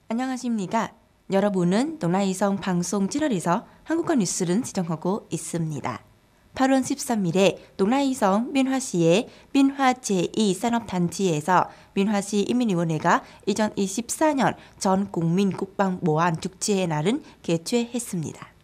안녕하십니까? 여러분은 동라이성 방송 7월에서 한국어 뉴스를 시청하고 있습니다. 8월 13일에 동라이성 민화시의 민화 제2산업단지에서 민화시 인민위원회가 2024년 전국민 국방모안 축제의 날은 개최했습니다.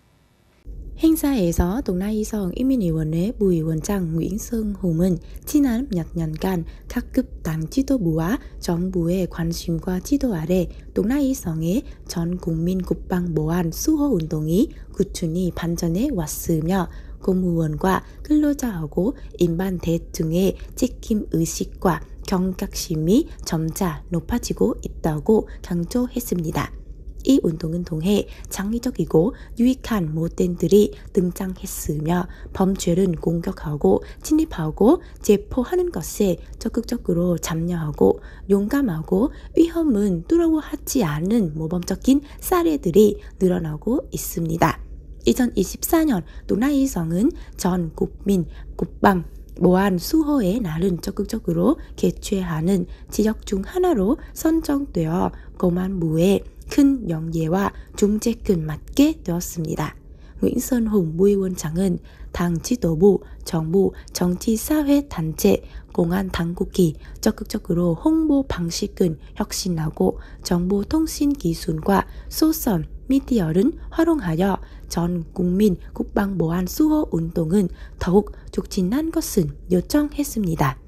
행사에서 동라이성 인민위원회 부위원장 Nguyễn Sơn Hùng 지난 몇 년간 각급 당 지도부와 정부의 관심과 지도 아래 동라이성의 전 국민 국방 보안 수호 운동이 꾸준히 반전해 왔으며 공무원과 근로자하고 일반 대중의 책임 의식과 경각심이 점차 높아지고 있다고 강조했습니다. 이 운동은 통해 창의적이고 유익한 모델들이 등장했으며 범죄를 공격하고 침입하고 체포하는 것에 적극적으로 참여하고 용감하고 위험은 두려워하지 않은 모범적인 사례들이 늘어나고 있습니다. 2024년 동라이성은 전 국민 국방 모안 수호의 날은 적극적으로 개최하는 지역 중 하나로 선정되어 공안부의 큰 영예와 중재를 맡게 되었습니다. Nguyễn Sơn Hùng 부위원장은 당 지도부, 정부, 정치사회단체, 공안당국이 적극적으로 홍보 방식을 혁신하고 정보통신기술과 소설, 미디어를 활용하여 전 국민 국방보안 수호 운동은 더욱 촉진한 것을 요청했습니다.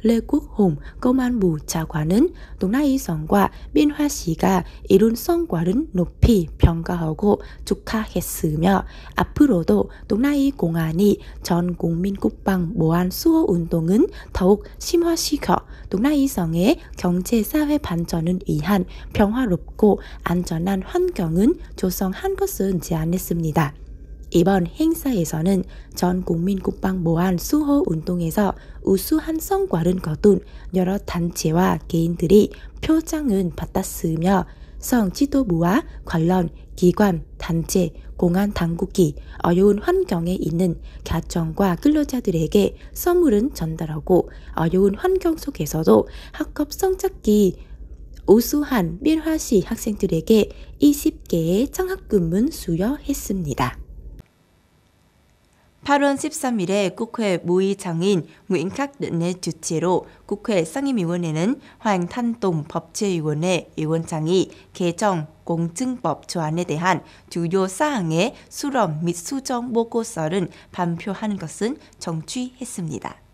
Lê Quốc Hùng, 공안부 차관은 동라이성과 민화시가 이룬 성과를 높이 평가하고 축하했으며 앞으로도 동라이 공안이 전 국민 국방 보안 수호 운동은 더욱 심화시켜 동라이성의 경제 사회 발전을 위한 평화롭고 안전한 환경을 조성한 것은 제안했습니다. 이번 행사에서는 전 국민 국방 보안 수호 운동에서 우수한 성과를 거둔 여러 단체와 개인들이 표彰을 받았으며 성 지도부와 관련 기관, 단체, 공안 당국이 어려운 환경에 있는 가정과 근로자들에게 선물을 전달하고 어려운 환경 속에서도 학업 성적이 우수한 민화시 학생들에게 20개의 장학금을 수여했습니다. 8월 13일에 국회 모의장인 Nguyễn Khắc Định 주최로 국회 상임위원회는 황탄동 법제위원회 위원장이 개정 공증법 조안에 대한 주요 사항의 수렴 및 수정 보고서를 발표하는 것은 정취했습니다.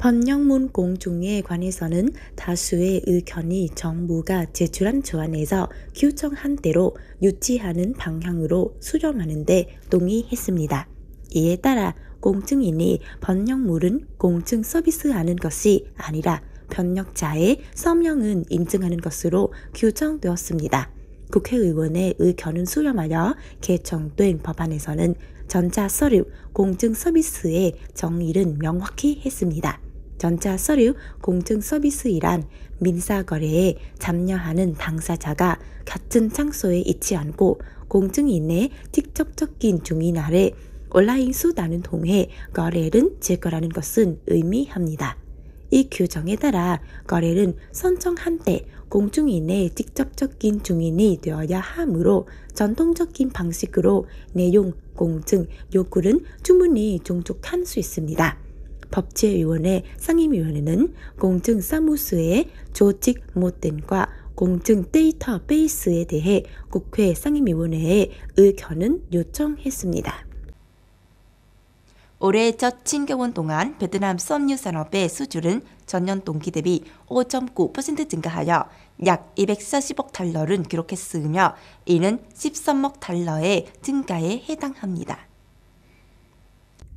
법령문 공중에 관해서는 다수의 의견이 정부가 제출한 조안에서 규정한 대로 유지하는 방향으로 수렴하는 데 동의했습니다. 이에 따라 공증인이 법령문은 공증 서비스하는 것이 아니라 번역자의 서명은 인증하는 것으로 규정되었습니다. 국회의원의 의견을 수렴하여 개정된 법안에서는 전자서류 공증 서비스의 정의를 명확히 했습니다. 전자서류 공증 서비스이란 민사거래에 참여하는 당사자가 같은 장소에 있지 않고 공증인의 직접적인 중인 아래 온라인 수단을 통해 거래를 재거라는 것을 의미합니다. 이 규정에 따라 거래를 선정한 때 공증인의 직접적인 중인이 되어야 하므로 전통적인 방식으로 내용 공증 요구는 충분히 종족할 수 있습니다. 법제위원회 상임위원회는 공증사무소의 조직 모델과 공증 데이터베이스에 대해 국회 상임위원회에 의견을 요청했습니다. 올해 첫 7개월 동안 베트남 섬유 산업의 수출은 전년 동기 대비 5.9% 증가하여 약 240억 달러를 기록했으며 이는 13억 달러의 증가에 해당합니다.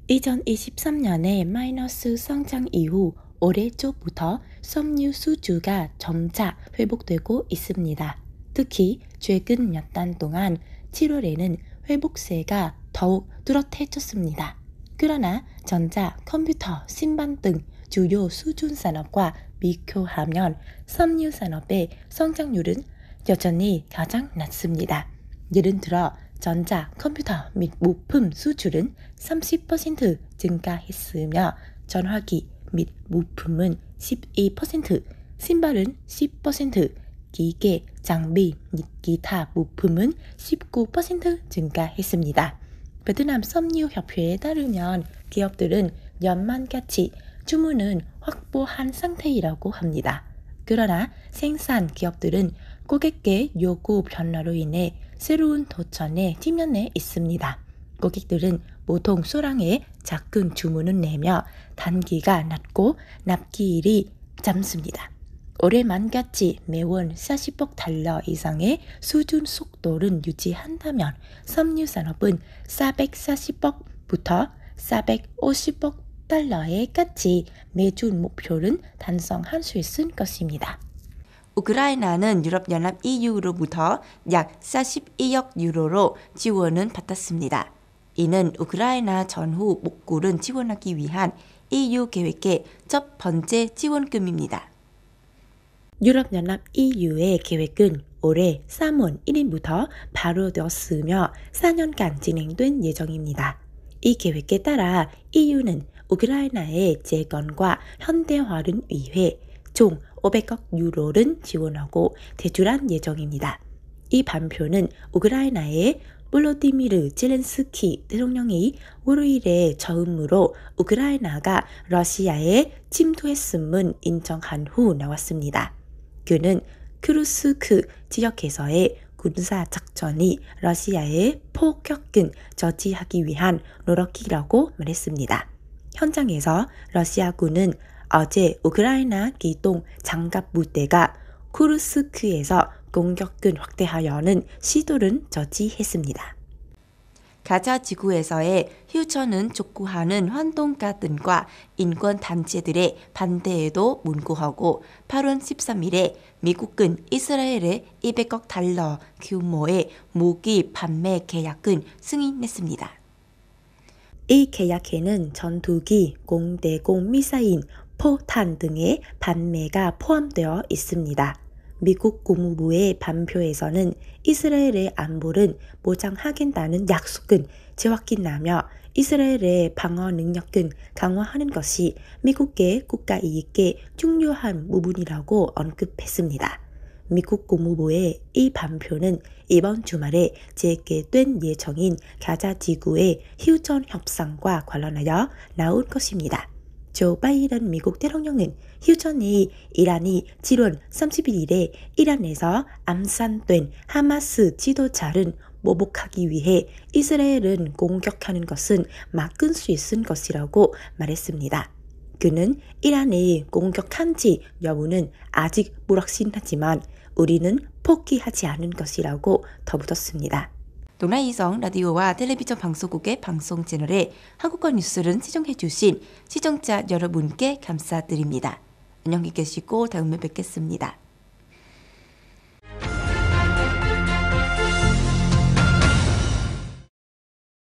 2023년에 마이너스 성장 이후 올해 초부터 섬유 수주가 점차 회복되고 있습니다. 특히 최근 몇 달 동안 7월에는 회복세가 더욱 뚜렷해졌습니다. 그러나 전자, 컴퓨터, 신반 등 주요 수준 산업과 비교하면 섬유 산업의 성장률은 여전히 가장 낮습니다. 예를 들어 전자, 컴퓨터 및 부품 수출은 30% 증가했으며 전화기 및 부품은 12%, 신발은 10%, 기계, 장비, 기타 부품은 19% 증가했습니다. 베트남 섬유협회에 따르면 기업들은 연말까지 주문은 확보한 상태이라고 합니다. 그러나 생산 기업들은 고객의 요구 변화로 인해 새로운 도전에 직면해 있습니다. 고객들은 보통 소량의 작은 주문을 내며 단기가 낮고 납기일이 짧습니다. 올해 말까지 매월 40억 달러 이상의 수준 속도를 유지한다면 섬유 산업은 440억부터 450억 달러에까지 매주 목표를 달성할 수 있을 것입니다. 우크라이나는 유럽연합 EU로부터 약 42억 유로로 지원을 받았습니다. 이는 우크라이나 전후 목굴을 지원하기 위한 EU 계획의 첫 번째 지원금입니다. 유럽연합 EU의 계획은 올해 3월 1일부터 발효되었으며 4년간 진행된 예정입니다. 이 계획에 따라 EU는 우크라이나의 재건과 현대화를 위해 총 500억 유로를 지원하고 대출한 예정입니다. 이 발표는 우크라이나의 볼로디미르 젤렌스키 대통령이 월요일에 처음으로 우크라이나가 러시아에 침투했음을 인정한 후 나왔습니다. 그는 크루스크 지역에서의 군사작전이 러시아의 폭격을 저지하기 위한 노력이라고 말했습니다. 현장에서 러시아군은 어제 우크라이나 기동 장갑 부대가 쿠르스크에서 공격을 확대하려는 시도를 저지했습니다. 가자 지구에서의 휴전을 촉구하는 활동가들과 인권단체들의 반대에도 문구하고 8월 13일에 미국은 이스라엘에 200억 달러 규모의 무기 판매 계약을 승인했습니다. 이 계약에는 전투기, 공대공 미사일, 포탄 등의 판매가 포함되어 있습니다. 미국 국무부의 발표에서는 이스라엘의 안보를 보장하겠다는 약속은 재확인하며 이스라엘의 방어 능력을 강화하는 것이 미국의 국가 이익에 중요한 부분이라고 언급했습니다. 미국 국무부의 이 발표는 이번 주말에 재개된 예정인 가자 지구의 휴전 협상과 관련하여 나올 것입니다. 조 바이든 미국 대통령은 휴전이 이란이 7월 31일에 이란에서 암살된 하마스 지도자를 보복하기 위해 이스라엘을 공격하는 것은 막을 수 있을 것이라고 말했습니다. 그는 이란이 공격한지 여부는 아직 불확실하지만 우리는 포기하지 않을 것이라고 덧붙였습니다. 동아이성 라디오와 텔레비전 방송국의 방송 채널에 한국어 뉴스를 시청해주신 시청자 여러분께 감사드립니다. 안녕히 계시고 다음에 뵙겠습니다.